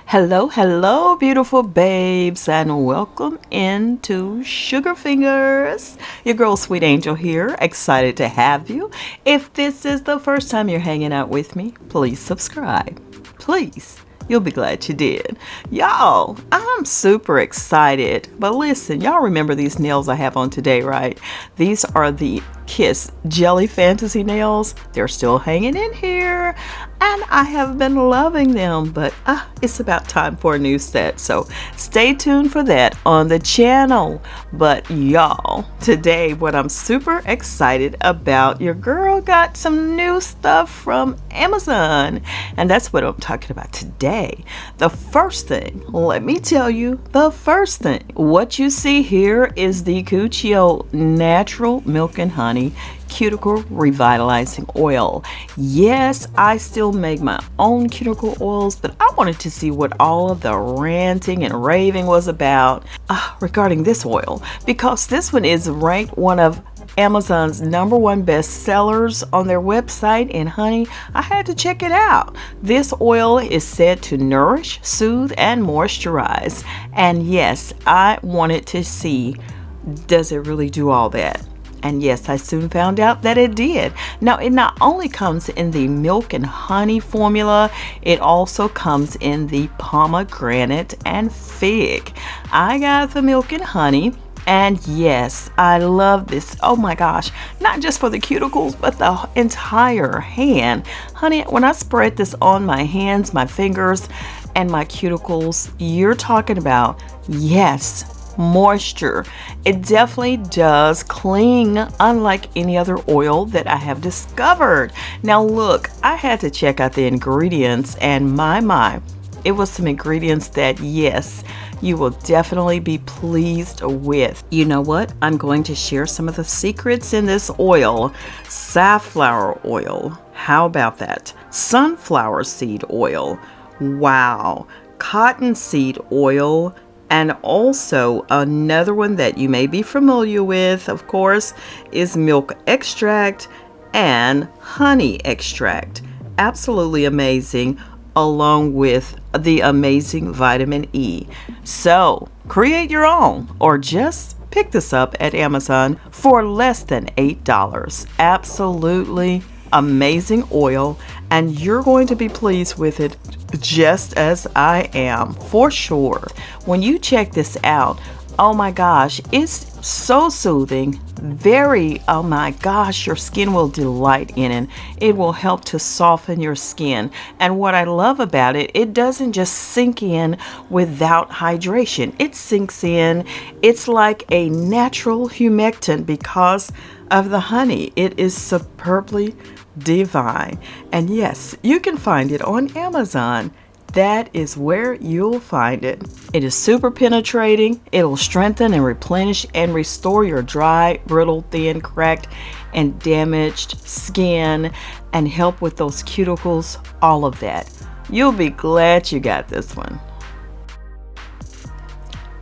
Hello, hello, beautiful babes, and welcome into Sugar Fingers. Your girl, Sweet Angel here, excited to have you. If this is the first time you're hanging out with me, please subscribe. Please. You'll be glad you did. Y'all, I'm super excited. But listen, y'all remember these nails I have on today, right? These are the Kiss Jelly Fantasy nails. They're still hanging in here. And I have been loving them, but it's about time for a new set. So stay tuned for that on the channel. But y'all, today what I'm super excited about, your girl got some new stuff from Amazon. And that's what I'm talking about today. The first thing, let me tell you, what you see here is the Cuccio Natural Milk and Honey Cuticle Revitalizing Oil. Yes, I still make my own cuticle oils, but I wanted to see what all of the ranting and raving was about regarding this oil, because this one is ranked one of Amazon's #1 bestsellers on their website, and honey, I had to check it out. This oil is said to nourish, soothe, and moisturize. And yes, I wanted to see, does it really do all that? And yes, I soon found out that it did. Now, it not only comes in the milk and honey formula, it also comes in the pomegranate and fig. I got the milk and honey. And yes, I love this. Oh my gosh, not just for the cuticles, but the entire hand. Honey, when I spread this on my hands, my fingers, and my cuticles, you're talking about, yes, moisture. It definitely does cling, unlike any other oil that I have discovered. Now look, I had to check out the ingredients, and my, it was some ingredients that, yes, you will definitely be pleased with. You know what? I'm going to share some of the secrets in this oil. Safflower oil. How about that? Sunflower seed oil. Wow. Cottonseed oil. And also another one that you may be familiar with, of course, is milk extract and honey extract. Absolutely amazing, along with the amazing vitamin E. So create your own, or just pick this up at Amazon for less than $8. Absolutely amazing oil, and you're going to be pleased with it just as I am, for sure. When you check this out, oh my gosh, it's so soothing. Oh my gosh, your skin will delight in it. It will help to soften your skin. And what I love about it, it doesn't just sink in without hydration. It sinks in. It's like a natural humectant because of the honey. It is superbly divine. And yes, you can find it on Amazon. That is where you'll find it. It is super penetrating. It'll strengthen and replenish and restore your dry, brittle, thin, cracked, and damaged skin, and help with those cuticles, all of that. You'll be glad you got this one.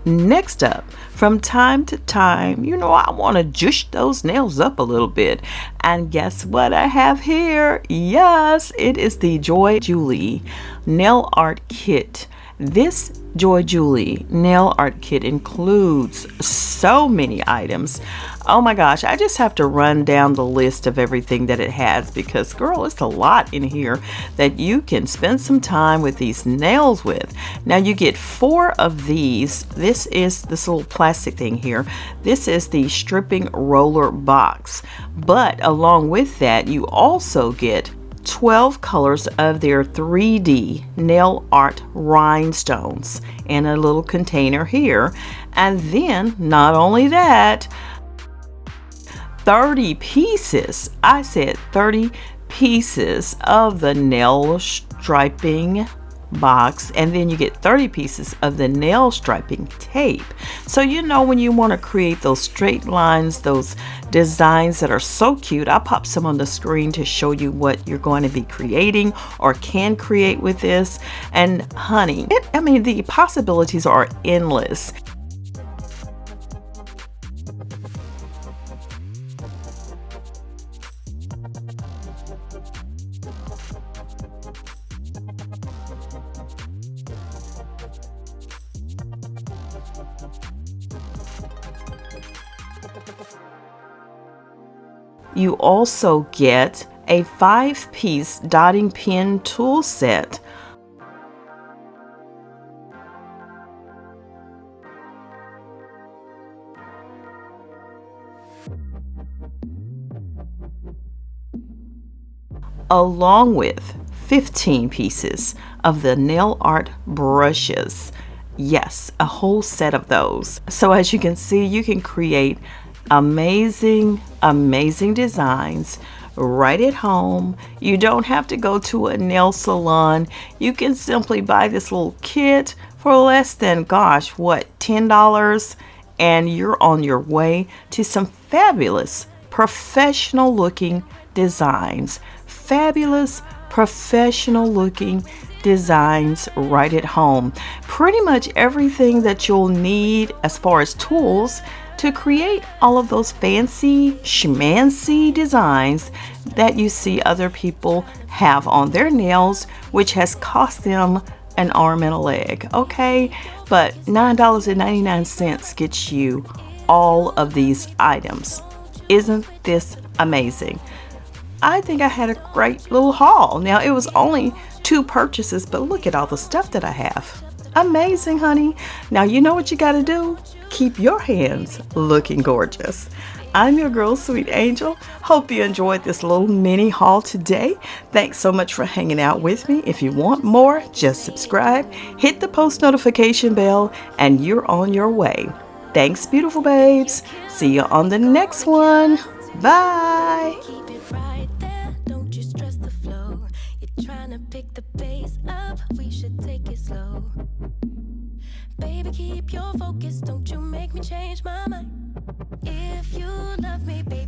Next up, from time to time, I want to juice those nails up a little bit. And guess what I have here? Yes, it is the Joy Julie Nail Art Kit. This Joy Julie Nail Art Kit includes so many items. Oh my gosh, I just have to run down the list of everything that it has, because girl, it's a lot in here that you can spend some time with these nails with. Now you get 4 of these. This is this little plastic thing here. This is the stripping roller box. But along with that, you also get 12 colors of their 3D nail art rhinestones in a little container here. And then not only that, 30 pieces, I said 30 pieces of the nail striping box, and then you get 30 pieces of the nail striping tape. So when you want to create those straight lines, those designs that are so cute, I'll pop some on the screen to show you what you're going to be creating or can create with this. And honey, the possibilities are endless. You also get a 5-piece dotting pin tool set. Along with 15 pieces of the nail art brushes. Yes, a whole set of those. So as you can see, you can create amazing, amazing designs right at home. You don't have to go to a nail salon. You can simply buy this little kit for less than, gosh, what, $10? And you're on your way to some fabulous, professional looking designs. Fabulous, professional looking designs right at home. Pretty much everything that you'll need as far as tools to create all of those fancy schmancy designs that you see other people have on their nails, which has cost them an arm and a leg. Okay, but $9.99 gets you all of these items. Isn't this amazing? I think I had a great little haul. Now, it was only 2 purchases, but look at all the stuff that I have. Amazing, honey. Now, you know what you got to do? Keep your hands looking gorgeous. I'm your girl, Sweet Angel. Hope you enjoyed this little mini haul today. Thanks so much for hanging out with me. If you want more, just subscribe, hit the post notification bell, and you're on your way. Thanks, beautiful babes. See you on the next one. Bye. Trying to pick the pace up, we should take it slow. Baby, keep your focus, don't you make me change my mind. If you love me, baby.